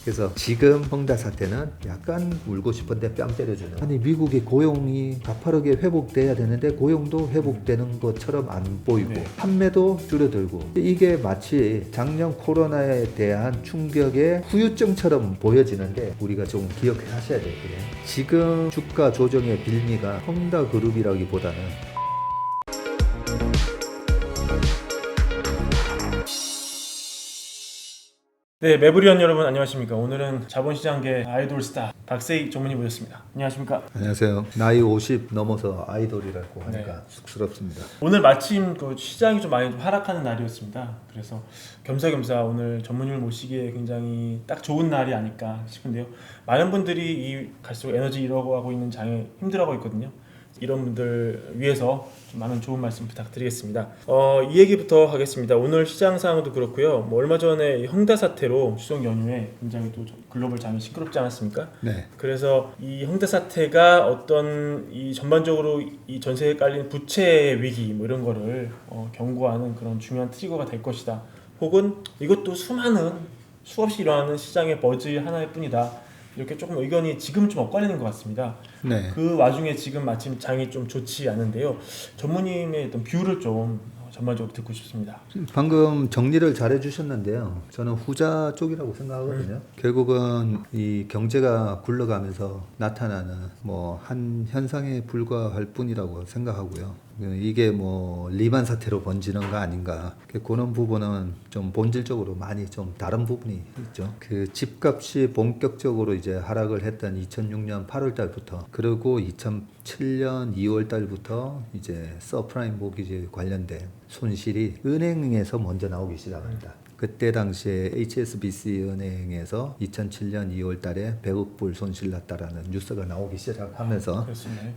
그래서 지금 헝다 사태는 약간 울고 싶은데 뺨 때려주는. 아니 미국의 고용이 가파르게 회복돼야 되는데 고용도 회복되는 것처럼 안 보이고 네. 판매도 줄어들고 이게 마치 작년 코로나에 대한 충격의 후유증처럼 보여지는데 우리가 좀 기억하셔야 되거든요. 지금 주가 조정의 빌미가 헝다 그룹이라기보다는 네, 매부리원 여러분 안녕하십니까. 오늘은 자본시장계 아이돌 스타 박세익 전문의 모셨습니다. 안녕하십니까. 안녕하세요. 나이 50 넘어서 아이돌이라고 하니까 네. 쑥스럽습니다. 오늘 마침 그 시장이 좀 많이 좀 하락하는 날이었습니다. 그래서 겸사겸사 오늘 전문의를 모시기에 굉장히 딱 좋은 날이 아닐까 싶은데요. 많은 분들이 이 갈수록 에너지 잃어가고 있는 장에 힘들어하고 있거든요. 이런 분들 위해서 좀 많은 좋은 말씀 부탁드리겠습니다. 이 얘기부터 하겠습니다. 오늘 시장 상황도 그렇고요. 뭐 얼마 전에 이 헝다 사태로 추석 연휴에 굉장히 또 글로벌 장이 시끄럽지 않았습니까? 네. 그래서 이 헝다 사태가 어떤 이 전반적으로 이 전세에 깔린 부채 위기 뭐 이런 거를 경고하는 그런 중요한 트리거가 될 것이다. 혹은 이것도 수없이 일어나는 시장의 버즈 하나일 뿐이다. 이렇게 조금 의견이 지금 좀 엇갈리는 것 같습니다. 네. 그 와중에 지금 마침 장이 좀 좋지 않은데요. 전무님의 어떤 뷰를 좀 전반적으로 듣고 싶습니다. 방금 정리를 잘 해주셨는데요. 저는 후자 쪽이라고 생각하거든요. 결국은 이 경제가 굴러가면서 나타나는 뭐 한 현상에 불과할 뿐이라고 생각하고요. 이게 뭐 리만 사태로 번지는 거 아닌가. 그런 부분은 좀 본질적으로 많이 좀 다른 부분이 있죠. 그 집값이 본격적으로 이제 하락을 했던 2006년 8월 달부터 그리고 2007년 2월 달부터 이제 서프라임 모기지 관련된 손실이 은행에서 먼저 나오기 시작합니다. 그때 당시에 HSBC 은행에서 2007년 2월 달에 100억 불 손실 났다라는 뉴스가 나오기 시작하면서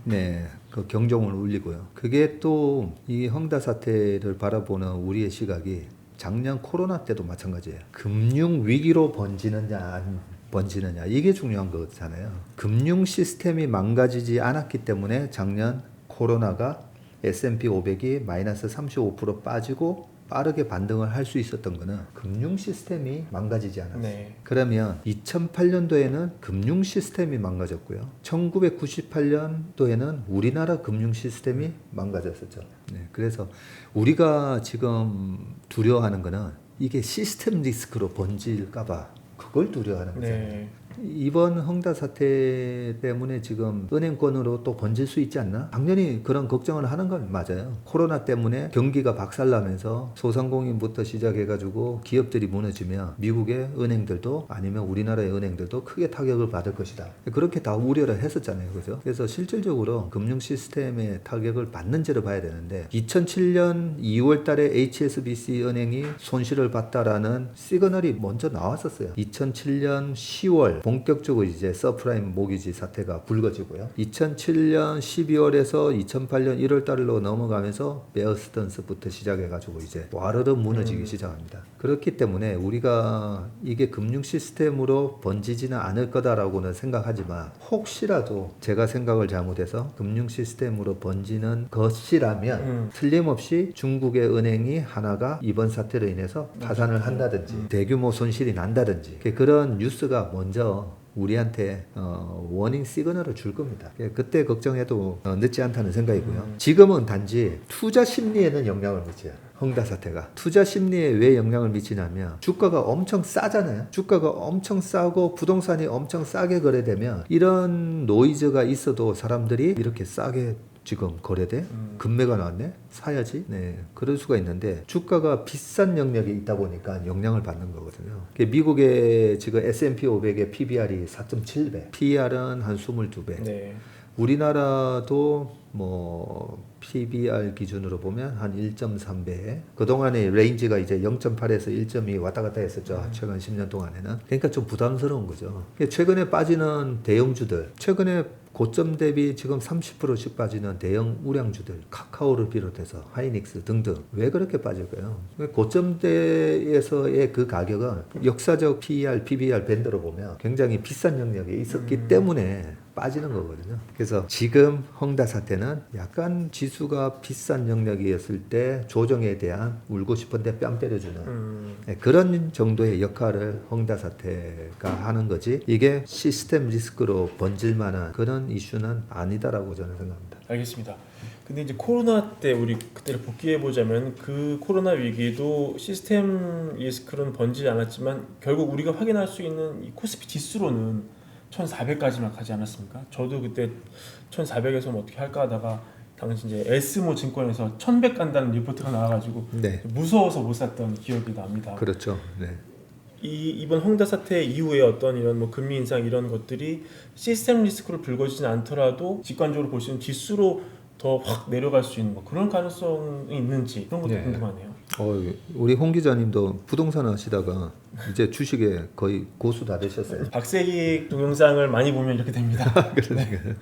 네, 그 경종을 울리고요. 그게 또 이 헝다 사태를 바라보는 우리의 시각이 작년 코로나 때도 마찬가지예요. 금융 위기로 번지느냐 안 번지느냐 이게 중요한 거잖아요. 금융 시스템이 망가지지 않았기 때문에 작년 코로나가 S&P 500이 마이너스 35% 빠지고 빠르게 반등을 할 수 있었던 거는 금융 시스템이 망가지지 않았어요. 네. 그러면 2008년도에는 금융 시스템이 망가졌고요. 1998년도에는 우리나라 금융 시스템이 망가졌었죠. 네, 그래서 우리가 지금 두려워하는 거는 이게 시스템 리스크로 번질까봐 그걸 두려워하는 거잖아요. 네. 이번 헝다 사태 때문에 지금 은행권으로 또 번질 수 있지 않나? 당연히 그런 걱정을 하는 건 맞아요. 코로나 때문에 경기가 박살나면서 소상공인부터 시작해가지고 기업들이 무너지면 미국의 은행들도 아니면 우리나라의 은행들도 크게 타격을 받을 것이다. 그렇게 다 우려를 했었잖아요. 그죠? 그래서 실질적으로 금융 시스템의 타격을 받는지를 봐야 되는데 2007년 2월 달에 HSBC 은행이 손실을 봤다라는 시그널이 먼저 나왔었어요. 2007년 10월 본격적으로 이제 서프라임 모기지 사태가 불거지고요. 2007년 12월에서 2008년 1월 달로 넘어가면서 베어 스턴스부터 시작해가지고 이제 와르르 무너지기 시작합니다. 그렇기 때문에 우리가 이게 금융 시스템으로 번지지는 않을 거다라고는 생각하지만 혹시라도 제가 생각을 잘못해서 금융 시스템으로 번지는 것이라면 틀림없이 중국의 은행이 하나가 이번 사태로 인해서 파산을 한다든지 대규모 손실이 난다든지 그런 뉴스가 먼저 우리한테 워닝 시그널을 줄 겁니다. 그때 걱정해도 늦지 않다는 생각이고요. 지금은 단지 투자 심리에는 영향을 미쳐요. 헝다 사태가 투자 심리에 왜 영향을 미치냐면 주가가 엄청 싸잖아요. 주가가 엄청 싸고 부동산이 엄청 싸게 거래되면 이런 노이즈가 있어도 사람들이 이렇게 싸게 지금 거래돼? 금매가 나왔네? 사야지? 네. 그럴 수가 있는데 주가가 비싼 영역에 있다 보니까 영향을 받는 거거든요. 미국의 지금 S&P 500의 PBR이 4.7배, PER은 한 22배. 네. 우리나라도 뭐 PBR 기준으로 보면 한 1.3배. 그동안에 레인지가 이제 0.8에서 1.2 왔다 갔다 했었죠. 최근 10년 동안에는. 그러니까 좀 부담스러운 거죠. 최근에 빠지는 대형주들, 최근에 고점 대비 지금 30%씩 빠지는 대형 우량주들, 카카오를 비롯해서 하이닉스 등등 왜 그렇게 빠질까요? 고점대에서의 그 가격은 역사적 PER, PBR 밴드로 보면 굉장히 비싼 영역에 있었기 때문에 빠지는 거거든요. 그래서 지금 헝다 사태는 약간 지수 지수가 비싼 영역이었을 때 조정에 대한 울고 싶은데 뺨 때려주는 네, 그런 정도의 역할을 헝다 사태가 하는 거지 이게 시스템 리스크로 번질 만한 그런 이슈는 아니다라고 저는 생각합니다. 알겠습니다. 근데 이제 코로나 때 우리 그때를 복귀해 보자면 그 코로나 위기도 시스템 리스크로는 번지지 않았지만 결국 우리가 확인할 수 있는 이 코스피 지수로는 1,400까지만 가지 않았습니까? 저도 그때 1,400에서 뭐 어떻게 할까 하다가 당시 이제 에스모 증권에서 1,100 간다는 리포트가 나와가지고 네, 무서워서 못 샀던 기억이 납니다. 그렇죠. 네. 이번 헝다 사태 이후에 어떤 이런 뭐 금리 인상 이런 것들이 시스템 리스크를 불거지진 않더라도 직관적으로 볼 수 있는 지수로 더 확 내려갈 수 있는 뭐 그런 가능성이 있는지 그런 것도 네. 궁금하네요. 우리 홍 기자님도 부동산 하시다가 이제 주식에 거의 고수 다 되셨어요. 박세기 동영상을 많이 보면 이렇게 됩니다. 그러니까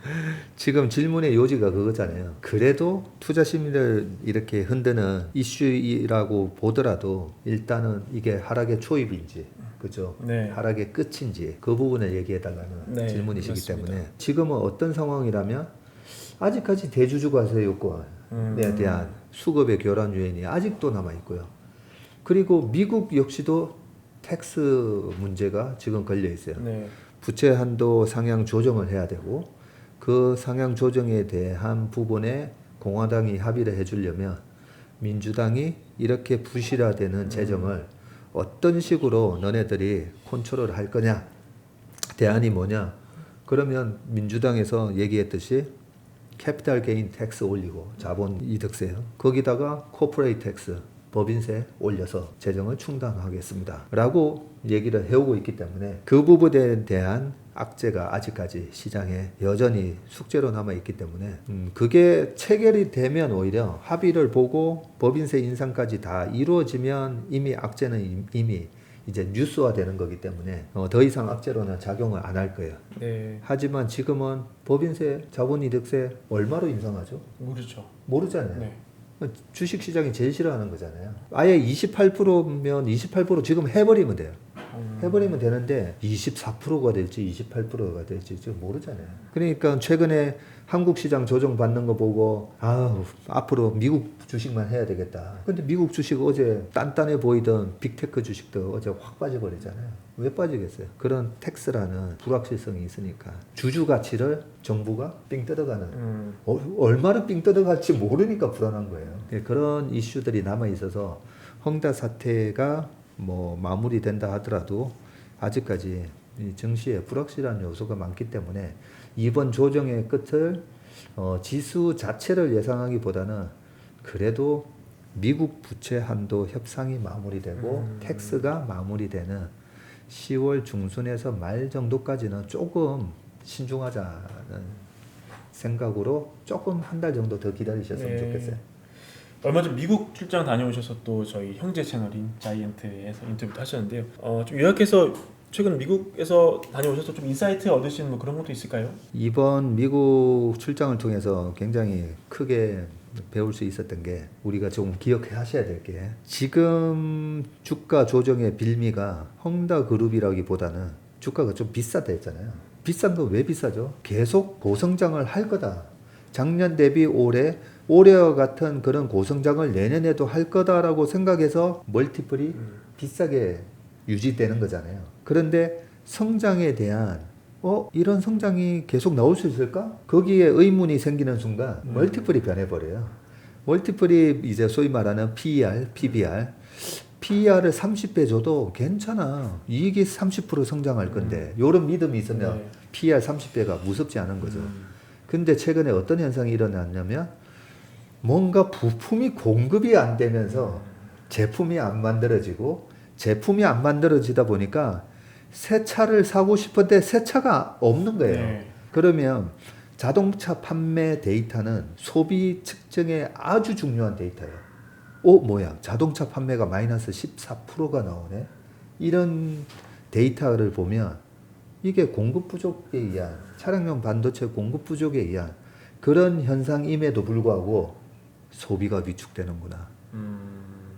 지금 질문의 요지가 그거잖아요. 그래도 투자 심리를 이렇게 흔드는 이슈라고 보더라도 일단은 이게 하락의 초입인지 그죠? 네. 하락의 끝인지 그 부분을 얘기해달라는 네, 질문이시기 그렇습니다. 때문에 지금은 어떤 상황이라면 아직까지 대주주 과세 요건에 대한 수급의 교란 요인이 아직도 남아 있고요. 그리고 미국 역시도 텍스 문제가 지금 걸려 있어요. 네. 부채 한도 상향 조정을 해야 되고 그 상향 조정에 대한 부분에 공화당이 합의를 해주려면 민주당이 이렇게 부실화되는 재정을 어떤 식으로 너네들이 컨트롤 할 거냐 대안이 뭐냐 그러면 민주당에서 얘기했듯이 캐피탈 게인 텍스 올리고 자본 이득세 거기다가 코퍼레이트 텍스 법인세 올려서 재정을 충당하겠습니다 라고 얘기를 해오고 있기 때문에 그 부분에 대한 악재가 아직까지 시장에 여전히 숙제로 남아있기 때문에 그게 체결이 되면 오히려 합의를 보고 법인세 인상까지 다 이루어지면 이미 악재는 이미 이제 뉴스화 되는 거기 때문에 더 이상 악재로는 작용을 안 할 거예요. 네. 하지만 지금은 법인세, 자본이득세 얼마로 인상하죠? 모르죠. 모르잖아요. 네. 주식시장이 제일 싫어하는 거잖아요. 아예 28%면 28% 지금 해버리면 돼요. 해버리면 되는데 24%가 될지 28%가 될지 지금 모르잖아요. 그러니까 최근에 한국 시장 조정 받는 거 보고 앞으로 미국 주식만 해야 되겠다. 근데 미국 주식 어제 단단해 보이던 빅테크 주식도 어제 확 빠져버리잖아요. 왜 빠지겠어요? 그런 텍스라는 불확실성이 있으니까 주주 가치를 정부가 삥 뜯어가는 얼마나 삥 뜯어갈지 모르니까 불안한 거예요. 그런 이슈들이 남아 있어서 헝다 사태가 뭐 마무리된다 하더라도 아직까지 이 증시에 불확실한 요소가 많기 때문에 이번 조정의 끝을 지수 자체를 예상하기보다는 그래도 미국 부채 한도 협상이 마무리되고 텍스가 마무리되는 10월 중순에서 말 정도까지는 조금 신중하자는 생각으로 조금 한 달 정도 더 기다리셨으면 좋겠어요. 얼마 전 미국 출장 다녀오셔서 또 저희 형제 채널인 자이언트에서 인터뷰도 하셨는데요. 좀 요약해서 최근 미국에서 다녀오셔서 좀 인사이트 얻으신 뭐 그런 것도 있을까요? 이번 미국 출장을 통해서 굉장히 크게 배울 수 있었던 게 우리가 조금 기억해 하셔야 될 게 지금 주가 조정의 빌미가 헝다 그룹이라기보다는 주가가 좀 비싸다 했잖아요. 비싼 거 왜 비싸죠? 계속 고성장을 할 거다. 작년 대비 올해와 같은 그런 고성장을 내년에도 할 거다라고 생각해서 멀티플이 비싸게 유지되는 거잖아요. 그런데 성장에 대한 이런 성장이 계속 나올 수 있을까? 거기에 의문이 생기는 순간 멀티플이 변해버려요. 멀티플이 이제 소위 말하는 PER, PBR PER을 30배 줘도 괜찮아. 이익이 30% 성장할 건데 이런 믿음이 있으면 네. PER 30배가 무섭지 않은 거죠. 근데 최근에 어떤 현상이 일어났냐면 뭔가 부품이 공급이 안 되면서 제품이 안 만들어지고 제품이 안 만들어지다 보니까 새 차를 사고 싶은데 새 차가 없는 거예요. 네. 그러면 자동차 판매 데이터는 소비 측정에 아주 중요한 데이터예요. 뭐야 자동차 판매가 마이너스 14%가 나오네. 이런 데이터를 보면 이게 공급 부족에 의한 차량용 반도체 공급 부족에 의한 그런 현상임에도 불구하고 소비가 위축되는구나.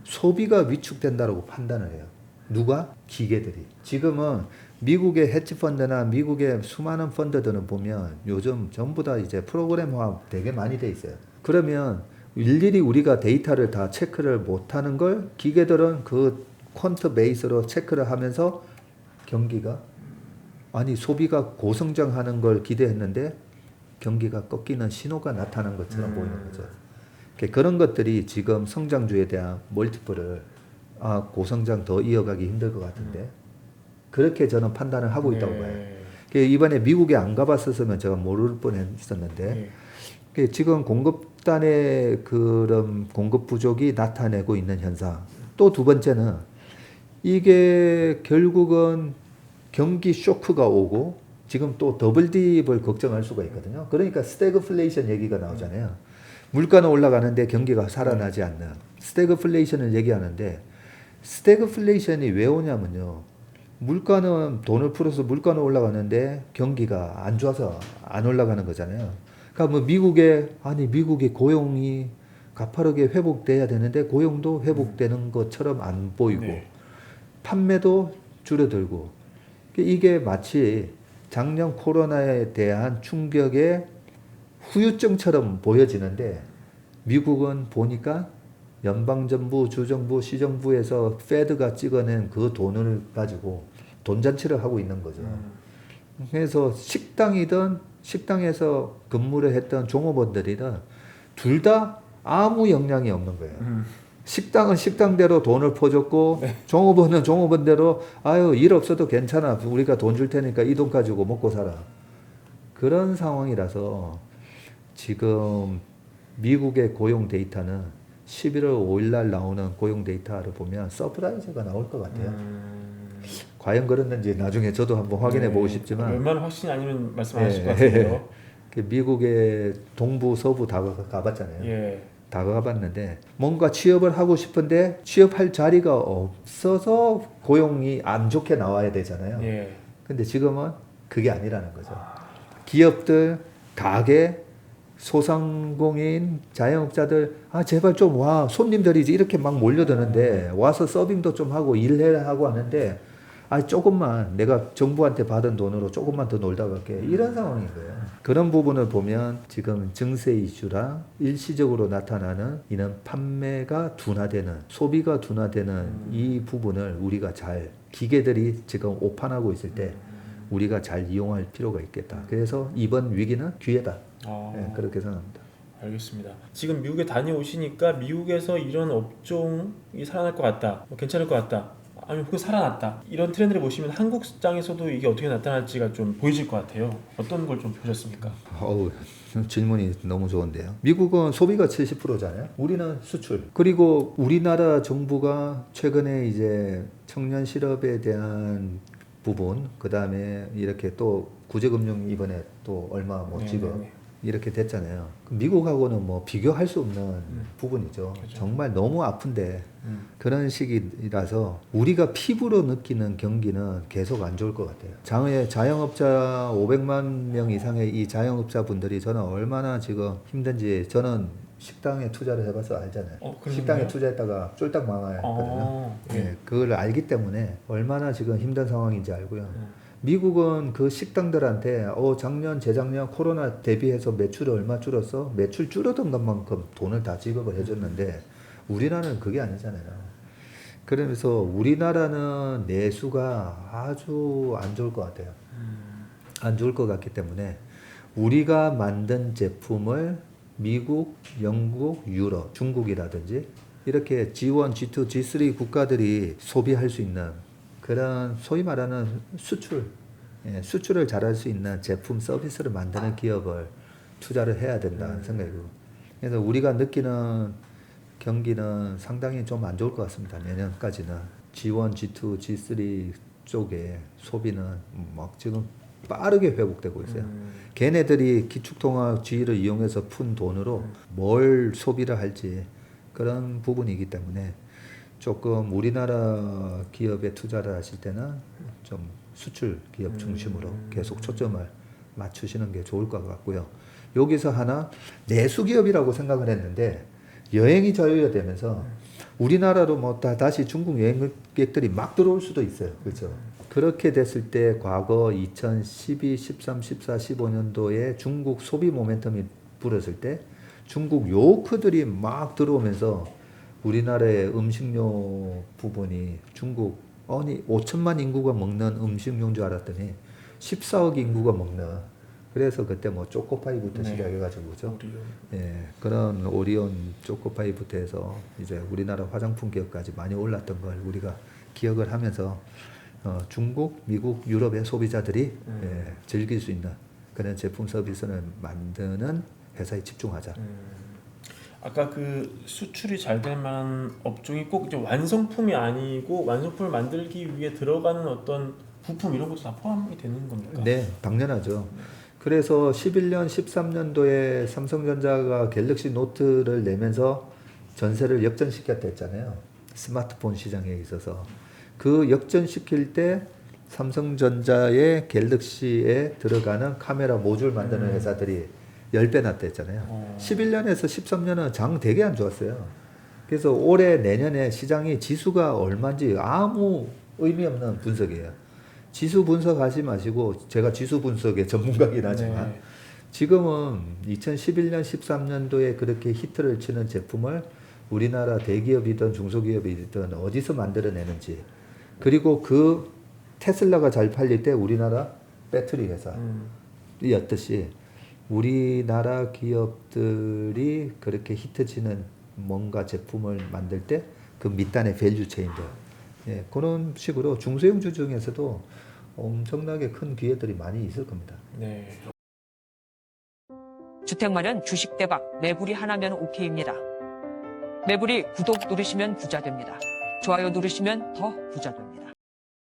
소비가 위축된다고 판단을 해요. 누가? 기계들이. 지금은 미국의 헤지펀드나 미국의 수많은 펀드들은 보면 요즘 전부 다 이제 프로그램화 되게 많이 돼 있어요. 그러면 일일이 우리가 데이터를 다 체크를 못하는 걸 기계들은 그 퀀트 베이스로 체크를 하면서 경기가 아니 소비가 고성장하는 걸 기대했는데 경기가 꺾이는 신호가 나타난 것처럼 보이는 거죠. 그런 것들이 지금 성장주에 대한 멀티플을 고성장 더 이어가기 힘들 것 같은데 그렇게 저는 판단을 하고 있다고 봐요. 이번에 미국에 안 가봤었으면 제가 모를 뻔했었는데 지금 공급단의 그런 공급 부족이 나타내고 있는 현상. 또 두 번째는 이게 결국은 경기 쇼크가 오고 지금 또 더블 딥을 걱정할 수가 있거든요. 그러니까 스태그플레이션 얘기가 나오잖아요. 물가는 올라가는데 경기가 살아나지 않는 스태그플레이션을 얘기하는데 스태그플레이션이 왜 오냐면요. 물가는 돈을 풀어서 물가는 올라가는데 경기가 안 좋아서 안 올라가는 거잖아요. 그러니까 뭐 미국의 고용이 가파르게 회복돼야 되는데 고용도 회복되는 것처럼 안 보이고 판매도 줄어들고 이게 마치 작년 코로나에 대한 충격의 후유증처럼 보여지는데 미국은 보니까 연방정부, 주정부, 시정부에서 페드가 찍어낸 그 돈을 가지고 돈잔치를 하고 있는 거죠. 그래서 식당에서 근무를 했던 종업원들이는 둘 다 아무 영향이 없는 거예요. 식당은 식당대로 돈을 퍼줬고 종업원은 종업원대로 아유 일 없어도 괜찮아 우리가 돈 줄 테니까 이 돈 가지고 먹고 살아. 그런 상황이라서 지금 미국의 고용 데이터는 11월 5일 날 나오는 고용 데이터를 보면 서프라이즈가 나올 것 같아요. 과연 그랬는지 나중에 저도 한번 확인해 보고 싶지만 얼마나 확신이 아니면 말씀 안 하실 것 같은데요. 미국의 동부 서부 다 가봤잖아요. 예. 다 가봤는데 뭔가 취업을 하고 싶은데 취업할 자리가 없어서 고용이 안 좋게 나와야 되잖아요. 예. 근데 지금은 그게 아니라는 거죠. 기업들, 가게, 소상공인, 자영업자들 제발 좀 와. 손님들이 이렇게 막 몰려드는데 와서 서빙도 좀 하고 일해야 하고 하는데 조금만 내가 정부한테 받은 돈으로 조금만 더 놀다 갈게. 이런 상황인 거예요. 그런 부분을 보면 지금 증세 이슈랑 일시적으로 나타나는 이런 판매가 둔화되는 소비가 둔화되는 이 부분을 우리가 잘 기계들이 지금 오판하고 있을 때 우리가 잘 이용할 필요가 있겠다. 그래서 이번 위기는 기회다. 네, 그렇게 생각합니다. 알겠습니다. 지금 미국에 다녀오시니까 미국에서 이런 업종이 살아날 것 같다. 괜찮을 것 같다. 아니면 혹은 살아났다. 이런 트렌드를 보시면 한국 시장에서도 이게 어떻게 나타날지가 좀 보이실 것 같아요. 어떤 걸 좀 보셨습니까? 질문이 너무 좋은데요. 미국은 소비가 70%잖아요. 우리는 수출. 그리고 우리나라 정부가 최근에 이제 청년 실업에 대한 부분, 그 다음에 이렇게 또 구제금융 이번에 또 얼마 지급 이렇게 됐잖아요. 미국하고는 뭐 비교할 수 없는 부분이죠. 그렇죠. 정말 너무 아픈데 그런 시기라서 우리가 피부로 느끼는 경기는 계속 안 좋을 것 같아요. 자영업자 500만 명 이상의 이 자영업자분들이 저는 얼마나 지금 힘든지 저는 식당에 투자를 해봐서 알잖아요. 식당에 투자했다가 쫄딱 망했거든요. 그걸 알기 때문에 얼마나 지금 힘든 상황인지 알고요. 미국은 그 식당들한테 작년, 재작년 코로나 대비해서 매출이 얼마 줄었어? 매출 줄어든 것만큼 돈을 다 지급을 해줬는데 우리나라는 그게 아니잖아요. 그러면서 우리나라는 내수가 아주 안 좋을 것 같아요. 안 좋을 것 같기 때문에 우리가 만든 제품을 미국, 영국, 유럽, 중국이라든지 이렇게 G1, G2, G3 국가들이 소비할 수 있는 그런 소위 말하는 수출을 잘할 수 있는 제품 서비스를 만드는 기업을 투자를 해야 된다는 생각이고 그래서 우리가 느끼는 경기는 상당히 좀 안 좋을 것 같습니다. 내년까지는 G1, G2, G3 쪽에 소비는 막 지금 빠르게 회복되고 있어요. 걔네들이 기축통화 지위를 이용해서 푼 돈으로 뭘 소비를 할지 그런 부분이기 때문에 조금 우리나라 기업에 투자를 하실 때는 좀 수출 기업 중심으로 계속 초점을 맞추시는 게 좋을 것 같고요. 여기서 하나 내수 기업이라고 생각을 했는데 여행이 자유화되면서 우리나라로 뭐 다시 중국 여행객들이 막 들어올 수도 있어요. 그렇죠? 그렇게 됐을 때 과거 2012, 13, 14, 15년도에 중국 소비 모멘텀이 불었을 때 중국 요크들이 막 들어오면서 우리나라의 음식료 부분이 중국 아니 5천만 인구가 먹는 음식료인 줄 알았더니 14억 인구가 먹는 그래서 그때 뭐 초코파이부터 네. 시작해가지고 그죠? 우리 예, 그런 오리온 초코파이부터 해서 이제 우리나라 화장품 기업까지 많이 올랐던 걸 우리가 기억을 하면서 중국, 미국, 유럽의 소비자들이 예, 즐길 수 있는 그런 제품 서비스를 만드는 회사에 집중하자. 아까 그 수출이 잘 될 만한 업종이 꼭 이제 완성품이 아니고 완성품을 만들기 위해 들어가는 어떤 부품 이런 것도 다 포함이 되는 겁니까? 네, 당연하죠. 그래서 11년, 13년도에 삼성전자가 갤럭시 노트를 내면서 전세를 역전시켰다 했잖아요. 스마트폰 시장에 있어서. 그 역전시킬 때 삼성전자의 갤럭시에 들어가는 카메라 모듈 만드는 회사들이 10배 났다 했잖아요. 11년에서 13년은 장 되게 안 좋았어요. 그래서 올해 내년에 시장이 지수가 얼마인지 아무 의미 없는 분석이에요. 지수 분석하지 마시고 제가 지수 분석의 전문가긴 하지만 네. 지금은 2011년 13년도에 그렇게 히트를 치는 제품을 우리나라 대기업이든 중소기업이든 어디서 만들어내는지 그리고 그 테슬라가 잘 팔릴 때 우리나라 배터리 회사였듯이 우리나라 기업들이 그렇게 히트치는 뭔가 제품을 만들 때 그 밑단의 밸류 체인들 예, 그런 식으로 중소형주 중에서도 엄청나게 큰 기회들이 많이 있을 겁니다. 네. 주택 마련 주식 대박 매불이 하나면 오케이입니다. 매불이 구독 누르시면 부자 됩니다. 좋아요 누르시면 더 부자 됩니다.